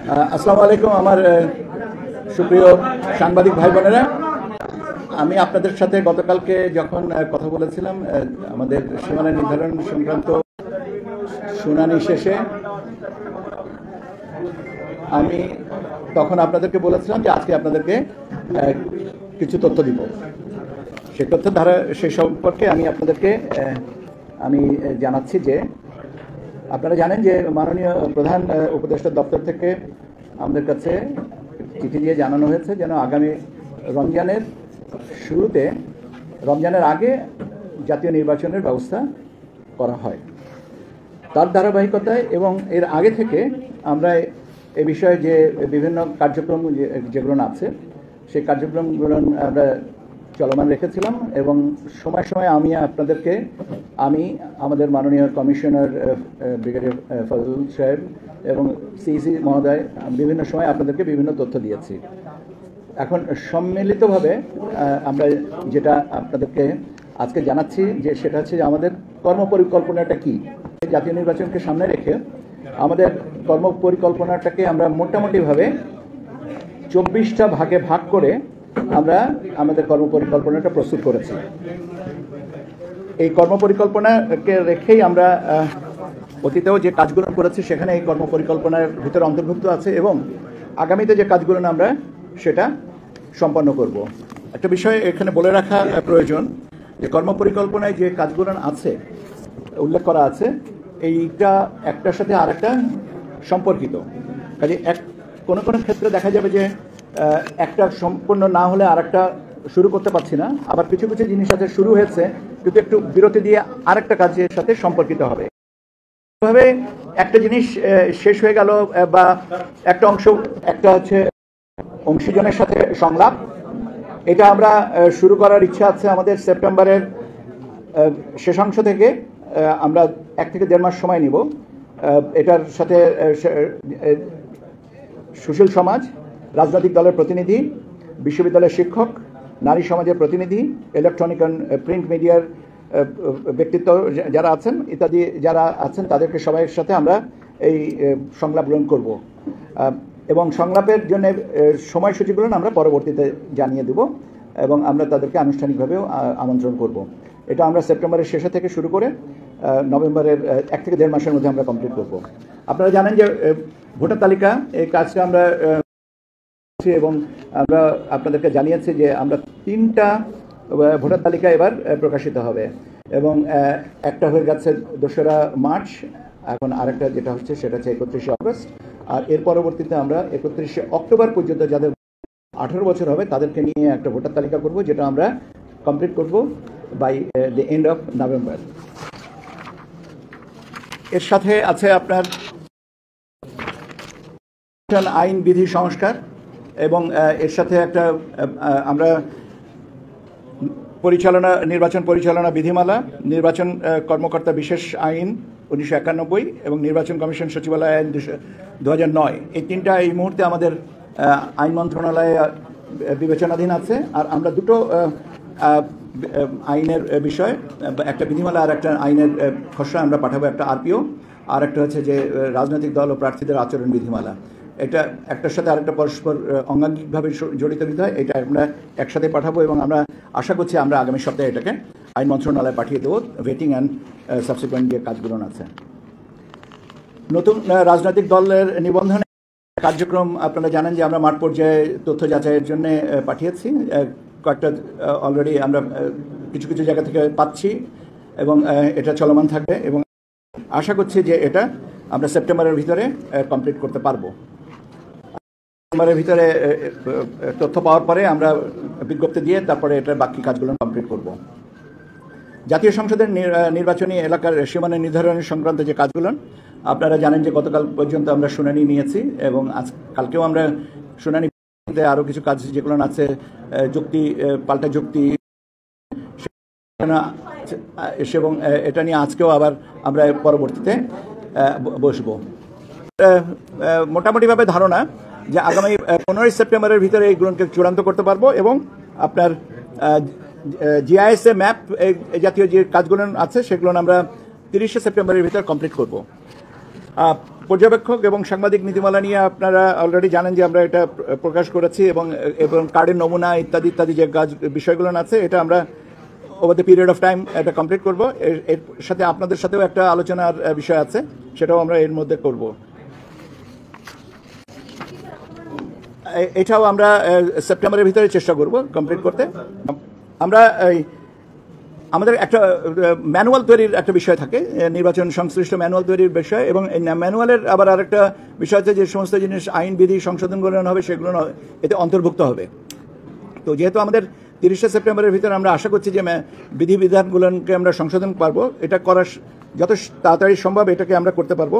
আসসালামু আলাইকুম আমার সুপ্রিয় সাংবাদিক ভাই বোনেরা, আমি আপনাদের সাথে গতকালকে যখন কথা বলেছিলাম আমাদের সীমানা নির্ধারণ সংক্রান্ত শুনানি শেষে আমি তখন আপনাদেরকে বলেছিলাম যে আজকে আপনাদেরকে কিছু তথ্য দিব। সেই তথ্যের ধারা সেই সম্পর্কে আমি আপনাদেরকে জানাচ্ছি যে আপনারা জানেন যে মাননীয় প্রধান উপদেষ্টার দপ্তর থেকে আমাদের কাছে চিঠি দিয়ে জানানো হয়েছে যেন আগামী রমজানের শুরুতে, রমজানের আগে জাতীয় নির্বাচনের ব্যবস্থা করা হয়। তার ধারাবাহিকতায় এবং এর আগে থেকে আমরা এ বিষয়ে যে বিভিন্ন কার্যক্রম যেগুলো আছে সেই কার্যক্রমগুলো আমরা চলমান রেখেছিলাম এবং সময় সময় আমি আমাদের মাননীয় কমিশনার ব্রিগেডিয়ার ফজল সাহেব এবং সিইসি মহোদয় বিভিন্ন সময় আপনাদেরকে বিভিন্ন তথ্য দিয়েছি। এখন সম্মিলিতভাবে আমরা যেটা আপনাদেরকে আজকে জানাচ্ছি যে সেটা হচ্ছে যে আমাদের কর্মপরিকল্পনাটা কি। জাতীয় নির্বাচনকে সামনে রেখে আমাদের কর্মপরিকল্পনাটাকে আমরা মোটামুটিভাবে 24টা ভাগে ভাগ করে আমরা আমাদের কর্মপরিকল্পনাটা প্রস্তুত করেছি। এই কর্মপরিকল্পনাকে রেখেই আমরা অতীতেও যে কাজগুলো করেছি সেখানে এই কর্মপরিকল্পনার ভিতরে অন্তর্ভুক্ত আছে এবং আগামীতে যে কাজগুলো আমরা সেটা সম্পন্ন করব। একটা বিষয় এখানে বলে রাখা প্রয়োজন যে কর্মপরিকল্পনায় যে কাজগুলো আছে উল্লেখ করা আছে এইটা একটার সাথে আরেকটা সম্পর্কিত। কাজে কোনো ক্ষেত্রে দেখা যাবে যে একটা সম্পূর্ণ না হলে আরেকটা শুরু করতে পারছি না, আবার কিছু কিছু জিনিস আছে শুরু হয়েছে কিন্তু একটু বিরতি দিয়ে আরেকটা কাজের সাথে সম্পর্কিত হবে। এভাবে একটা জিনিস শেষ হয়ে গেল বা একটা অংশ, একটা হচ্ছে অংশীজনের সাথে সংলাপ, এটা আমরা শুরু করার ইচ্ছা আছে আমাদের সেপ্টেম্বরের শেষাংশ থেকে। আমরা 1 থেকে 1.5 মাস সময় নিব। এটার সাথে সুশীল সমাজ, রাজনৈতিক দলের প্রতিনিধি, বিশ্ববিদ্যালয়ের শিক্ষক, নারী সমাজের প্রতিনিধি, ইলেকট্রনিক অ্যান্ড প্রিন্ট মিডিয়ার ব্যক্তিত্ব যারা আছেন ইত্যাদি যারা আছেন তাদেরকে সবাইয়ের সাথে আমরা এই সংলাপ গ্রহণ করব এবং সংলাপের জন্য সময়সূচিগুলো আমরা পরবর্তীতে জানিয়ে দেব এবং আমরা তাদেরকে আনুষ্ঠানিকভাবেও আমন্ত্রণ করব। এটা আমরা সেপ্টেম্বরের শেষে থেকে শুরু করে নভেম্বরের 1 থেকে 1.5 মাসের মধ্যে আমরা কমপ্লিট করব। আপনারা জানেন যে ভোটার তালিকা এই কাজটা আমরা এবং আমরা আপনাদেরকে জানিয়েছি যে আমরা 3টা ভোটার তালিকা এবার প্রকাশিত হবে এবং একটা হয়ে গেছে 2রা মার্চ, এখন আরেকটা যেটা হচ্ছে সেটা হচ্ছে 31শে অগস্ট, আর এর পরবর্তীতে আমরা 31শে অক্টোবর পর্যন্ত যাদের 18 বছর হবে তাদেরকে নিয়ে একটা ভোটার তালিকা করব, যেটা আমরা কমপ্লিট করব by the end of November. এর সাথে আছে আপনার আইন বিধি সংস্কার এবং এর সাথে একটা আমরা নির্বাচন পরিচালনা বিধিমালা, নির্বাচন কর্মকর্তা বিশেষ আইন 1991 এবং নির্বাচন কমিশন সচিবালয় আইন 2009, এই 3টা এই মুহূর্তে আমাদের আইন মন্ত্রণালয়ে বিবেচনাধীন আছে। আর আমরা দুটো আইনের বিষয়, একটা বিধিমালা আর একটা আইনের খসড়া আমরা পাঠাবো, একটা আরপিও আর একটা হচ্ছে যে রাজনৈতিক দল ও প্রার্থীদের আচরণ বিধিমালা। এটা একটার সাথে আরেকটা পরস্পর অঙ্গাঙ্গিকভাবে জড়িত বিষয়, এটা আমরা একসাথে পাঠাবো এবং আমরা আশা করছি আমরা আগামী সপ্তাহে এটাকে আইন মন্ত্রণালয়ে পাঠিয়ে দেবো। ভেটিং অ্যান্ড সাবসিকুয়েন্ট যে কাজগুলো আছে, নতুন রাজনৈতিক দলের নিবন্ধনে কার্যক্রম আপনারা জানেন যে আমরা মাঠ পর্যায়ে তথ্য যাচাইয়ের জন্য পাঠিয়েছি। কয়েকটা অলরেডি আমরা কিছু কিছু জায়গা থেকে পাচ্ছি এবং এটা চলমান থাকবে এবং আশা করছি যে এটা আমরা সেপ্টেম্বরের ভিতরে কমপ্লিট করতে পারবো। সেপ্টেম্বরের ভিতরে তথ্য পাওয়ার পরে আমরা বিজ্ঞপ্তি দিয়ে তারপরে এটার বাকি কাজগুলো কমপ্লিট করব। জাতীয় সংসদের নির্বাচনী এলাকার সীমানা নির্ধারণের সংক্রান্ত যে কাজগুলো আপনারা জানেন যে গতকাল পর্যন্ত আমরা শুনানি নিয়েছি এবং কালকেও আমরা শুনানিতে আরও কিছু কাজ যেগুলো আছে, যুক্তি পাল্টা যুক্তি এবং এটা নিয়ে আজকেও আবার আমরা পরবর্তীতে বসবো। মোটামুটিভাবে ধারণা যে আগামী 15 সেপ্টেম্বরের ভিতরে এইগুলোকে চূড়ান্ত করতে পারবো এবং আপনার জিআইএসএ ম্যাপ জাতীয় যে কাজগুলো আছে সেগুলো আমরা 30 সেপ্টেম্বরের ভিতরে কমপ্লিট করব। পর্যবেক্ষক এবং সাংবাদিক নীতিমালা নিয়ে আপনারা অলরেডি জানেন যে আমরা এটা প্রকাশ করেছি এবং কার্ডের নমুনা ইত্যাদি ইত্যাদি যে কাজ বিষয়গুলো আছে এটা আমরা over the period of time এটা কমপ্লিট করব। এর সাথে আপনাদের সাথেও একটা আলোচনার বিষয় আছে, সেটাও আমরা এর মধ্যে করব। এটাও আমরা সেপ্টেম্বরের ভিতরে চেষ্টা করব কমপ্লিট করতে। আমরা আমাদের একটা ম্যানুয়াল তৈরির একটা বিষয় থাকে, নির্বাচন সংশ্লিষ্ট ম্যানুয়াল তৈরির বিষয়, এবং ম্যানুয়ালের আবার আরেকটা বিষয় আছে যে সমস্ত জিনিস আইন বিধি সংশোধনগুলো হবে সেগুলো এতে অন্তর্ভুক্ত হবে। তো যেহেতু আমাদের 30শে সেপ্টেম্বরের ভিতরে আমরা আশা করছি যে বিধিবিধানগুলোকে আমরা সংশোধন পারবো, এটা করার যত তাড়াতাড়ি সম্ভব এটাকে আমরা করতে পারবো,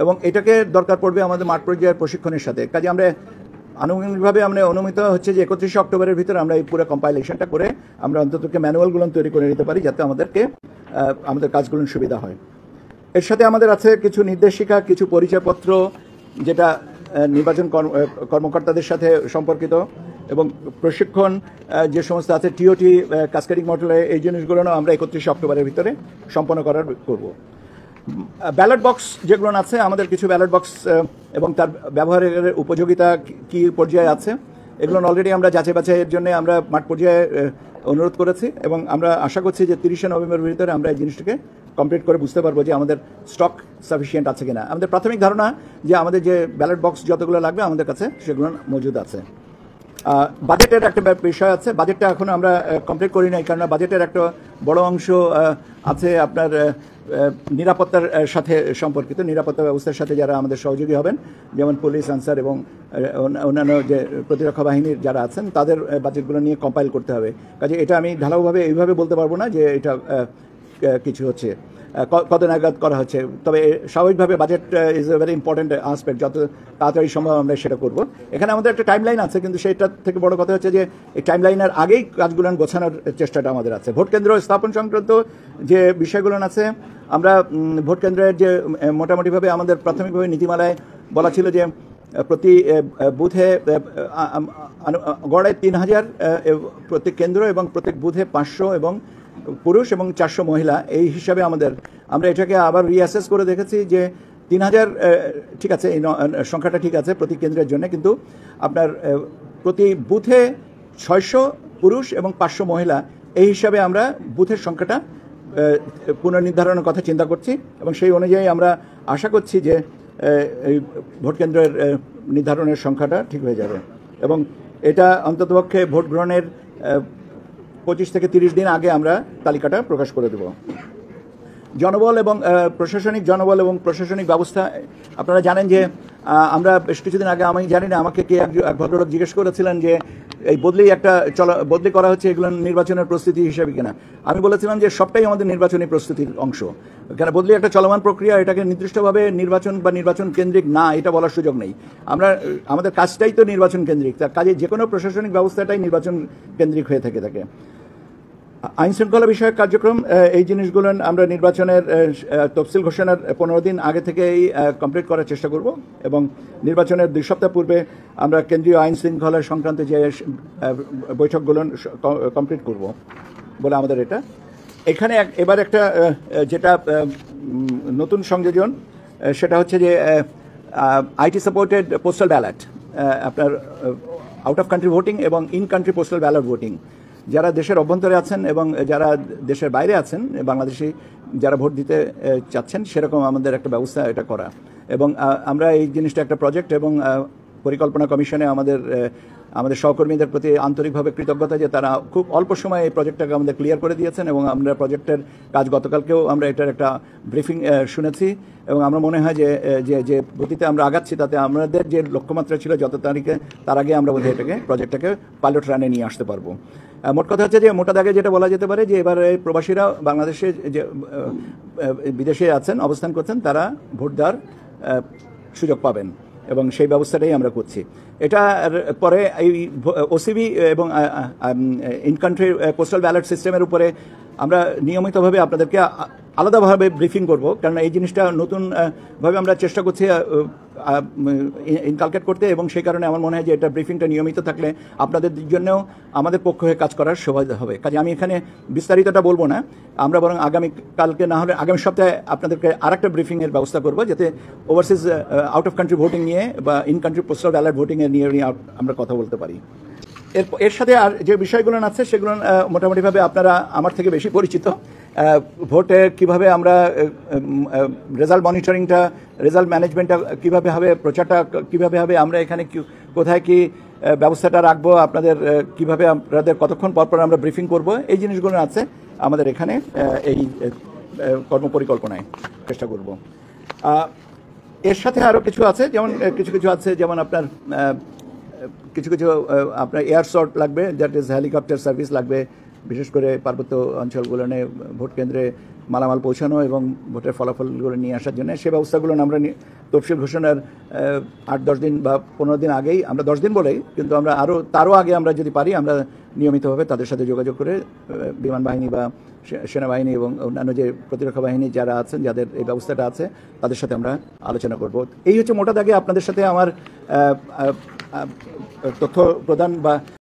এবং এটাকে দরকার পড়বে আমাদের মাঠ পর্যায়ের প্রশিক্ষণের সাথে। কাজে আমরা আনুষ্ঠানিকভাবে আমরা অনুমিত হচ্ছে যে 31শে অক্টোবরের ভিতরে আমরা এই পুরো কম্পাইলেশনটা করে আমরা অন্তত ম্যানুয়ালগুলো তৈরি করে নিতে পারি, যাতে আমাদের কাজগুলো সুবিধা হয়। এর সাথে আমাদের আছে কিছু নির্দেশিকা, কিছু পরিচয়পত্র, যেটা নির্বাচন কর্মকর্তাদের সাথে সম্পর্কিত, এবং প্রশিক্ষণ যে সমস্ত আছে টিওটি কাস্কেডিং মডেলে, এই জিনিসগুলো আমরা 31শে অক্টোবরের ভিতরে সম্পন্ন করব। ব্যালট বক্স যেগুলো আছে, আমাদের কিছু ব্যালট বক্স এবং তার ব্যবহারের উপযোগিতা কি পর্যায়ে আছে, এগুলো অলরেডি আমরা যাচাই বাছাইয়ের জন্য আমরা মাঠ পর্যায়ে অনুরোধ করেছি, এবং আমরা আশা করছি যে 30শে নভেম্বরের ভিতরে আমরা এই জিনিসটাকে কমপ্লিট করে বুঝতে পারবো যে আমাদের স্টক সাফিসিয়েন্ট আছে কিনা। আমাদের প্রাথমিক ধারণা যে আমাদের যে ব্যালট বক্স যতগুলো লাগবে আমাদের কাছে সেগুলো মজুদ আছে। বাজেটের একটা বিষয় আছে, বাজেটটা এখন আমরা কমপ্লিট করি নাই, কারণ বাজেটের একটা বড় অংশ আছে আপনার নিরাপত্তার সাথে সম্পর্কিত, নিরাপত্তা ব্যবস্থার সাথে যারা আমাদের সহযোগী হবেন, যেমন পুলিশ, আনসার এবং অন্যান্য যে প্রতিরক্ষা বাহিনীর যারা আছেন, তাদের বাজেটগুলো নিয়ে কম্পাইল করতে হবে। কাজে এটা আমি ঢালাওভাবে এইভাবে বলতে পারবো না যে এটা কিছু হচ্ছে কত নাগাদ করা হচ্ছে, তবে স্বাভাবিকভাবে budget is a very important aspect, যত তাড়াতাড়ি সম্ভব আমরা সেটা করব। এখানে আমাদের একটা টাইমলাইন আছে, কিন্তু সেইটার থেকে বড় কথা হচ্ছে যে এই টাইমলাইনের আগেই কাজগুলো গোছানোর চেষ্টাটা আমাদের আছে। ভোট কেন্দ্র স্থাপন সংক্রান্ত যে বিষয়গুলো আছে, আমরা ভোট কেন্দ্রের যে মোটামুটিভাবে আমাদের প্রাথমিকভাবে নীতিমালায় বলা ছিল যে প্রতি বুথে গড়ে 3000 প্রত্যেক কেন্দ্র, এবং প্রত্যেক বুথে 500 এবং পুরুষ এবং 400 মহিলা, এই হিসাবে আমরা এটাকে আবার রিঅ্যাসেস করে দেখেছি যে 3000 ঠিক আছে, এই সংখ্যাটা ঠিক আছে প্রতি কেন্দ্রের জন্য, কিন্তু আপনার প্রতি বুথে 600 পুরুষ এবং 500 মহিলা, এই হিসাবে আমরা বুথের সংখ্যাটা পুনর্নির্ধারণের কথা চিন্তা করছি, এবং সেই অনুযায়ী আমরা আশা করছি যে এই ভোট কেন্দ্রের নির্ধারণের সংখ্যাটা ঠিক হয়ে যাবে, এবং এটা অন্ততপক্ষে ভোট গ্রহণের 25 থেকে 30 দিন আগে আমরা তালিকাটা প্রকাশ করে দেব। জনবল এবং জনবল এবং প্রশাসনিক ব্যবস্থা, আপনারা জানেন যে আমরা বেশ কিছুদিন আগে, আমি জানি না আমাকে কে এক ভদ্রলোক জিজ্ঞেস করেছিলেন যে এই বদলি করা হচ্ছে এগুলো নির্বাচনের প্রস্তুতি হিসাবে কিনা। আমি বলেছিলাম যে সবটাই আমাদের নির্বাচনী প্রস্তুতির অংশ, কেন বদলি একটা চলমান প্রক্রিয়া, এটাকে নির্দিষ্টভাবে নির্বাচন বা নির্বাচন কেন্দ্রিক না এটা বলার সুযোগ নেই। আমাদের কাজটাই তো নির্বাচন কেন্দ্রিক, তার কাজে যে কোনো প্রশাসনিক ব্যবস্থাটাই নির্বাচন কেন্দ্রিক হয়ে থাকে। আইন শৃঙ্খলা বিষয়ক কার্যক্রম, এই জিনিসগুলো আমরা নির্বাচনের তফসিল ঘোষণার 15 দিন আগে থেকেই কমপ্লিট করার চেষ্টা করব, এবং নির্বাচনের 2 সপ্তাহ পূর্বে আমরা কেন্দ্রীয় আইন শৃঙ্খলা সংক্রান্ত যে বৈঠকগুলো কমপ্লিট করব বলে আমাদের এটা। এখানে এবার একটা যেটা নতুন সংযোজন, সেটা হচ্ছে যে আইটি সাপোর্টেড পোস্টাল ব্যালট, আপনার আউট অফ কান্ট্রি ভোটিং এবং in country postal ballot voting, যারা দেশের অভ্যন্তরে আছেন এবং যারা দেশের বাইরে আছেন, বাংলাদেশি যারা ভোট দিতে চাচ্ছেন, সেরকম আমাদের একটা ব্যবস্থা এটা করা। এবং আমরা এই জিনিসটা একটা প্রজেক্ট, এবং পরিকল্পনা কমিশনে আমাদের সহকর্মীদের প্রতি আন্তরিকভাবে কৃতজ্ঞতা যে তারা খুব অল্প সময়ে এই প্রজেক্টটাকে আমাদের ক্লিয়ার করে দিয়েছেন, এবং আমরা প্রজেক্টের কাজ গতকালকেও আমরা এটার একটা ব্রিফিং শুনেছি, এবং আমরা মনে হয় যে গতিতে আমরা আগাচ্ছি তাতে আমাদের যে লক্ষ্যমাত্রা ছিল যত তারিখে, তার আগে আমরা বোধহয় প্রজেক্টটাকে পাইলট রানে নিয়ে আসতে পারবো। মোট কথা হচ্ছে যে মোটা দাগে যেটা বলা যেতে পারে যে এবারে প্রবাসীরা বাংলাদেশে যে বিদেশে আছেন, অবস্থান করছেন, তারা ভোট দেওয়ার সুযোগ পাবেন, এবং সেই ব্যবস্থাটাই আমরা করছি। এটা পরে এই ওসিবি এবং ইন কান্ট্রি পোস্টাল ব্যালট সিস্টেমের উপরে আমরা নিয়মিতভাবে আপনাদেরকে আলাদাভাবে ব্রিফিং করব, কারণ এই জিনিসটা নতুন ভাবে আমরা চেষ্টা করছি ইনকালকেট করতে, এবং সেই কারণে আমার মনে হয় যে এটা ব্রিফিংটা নিয়মিত থাকলে আপনাদের জন্যও আমাদের পক্ষ হয়ে কাজ করার সুবিধা হবে। কাজে আমি এখানে বিস্তারিতটা বলবো না, আমরা বরং আগামীকালকে না হলে আগামী সপ্তাহে আপনাদেরকে আরেকটা ব্রিফিংয়ের ব্যবস্থা করবো, যাতে overseas out of country voting নিয়ে বা ইন কান্ট্রি পোস্টাল ব্যালট ভোটিংয়ের নিয়ে আমরা কথা বলতে পারি। এর সাথে আর যে বিষয়গুলো আছে সেগুলো মোটামুটিভাবে আপনারা আমার থেকে বেশি পরিচিত। ভোটে কিভাবে আমরা রেজাল্ট মনিটরিংটা, রেজাল্ট ম্যানেজমেন্টটা কিভাবে হবে, প্রচারটা কিভাবে হবে, আমরা এখানে কোথায় কি ব্যবস্থাটা রাখবো, আপনাদের কিভাবে আপনাদের কতক্ষণ পর আমরা ব্রিফিং করব, এই জিনিসগুলো আছে আমাদের এখানে এই কর্মপরিকল্পনায় চেষ্টা করব। এর সাথে আরও কিছু আছে, যেমন কিছু আছে, যেমন আপনার কিছু আপনার এয়ার শট লাগবে, দ্যাট ইজ হেলিকপ্টার সার্ভিস লাগবে, বিশেষ করে পার্বত্য অঞ্চলগুলো ভোট কেন্দ্রে মালামাল পৌঁছানো এবং ভোটের ফলাফলগুলো নিয়ে আসার জন্য। সে ব্যবস্থাগুলো আমরা তফসিল ঘোষণার 8-10 দিন বা 15 দিন আগেই, আমরা 10 দিন বলেই, কিন্তু আমরা তারও আগে আমরা যদি পারি আমরা নিয়মিতভাবে তাদের সাথে যোগাযোগ করে বিমান বাহিনী বা সেনাবাহিনী এবং অন্যান্য যে প্রতিরক্ষা বাহিনী যারা আছেন, যাদের এই ব্যবস্থাটা আছে, তাদের সাথে আমরা আলোচনা করব। এই হচ্ছে মোটা দাগে আপনাদের সাথে আমার তথ্য প্রদান বা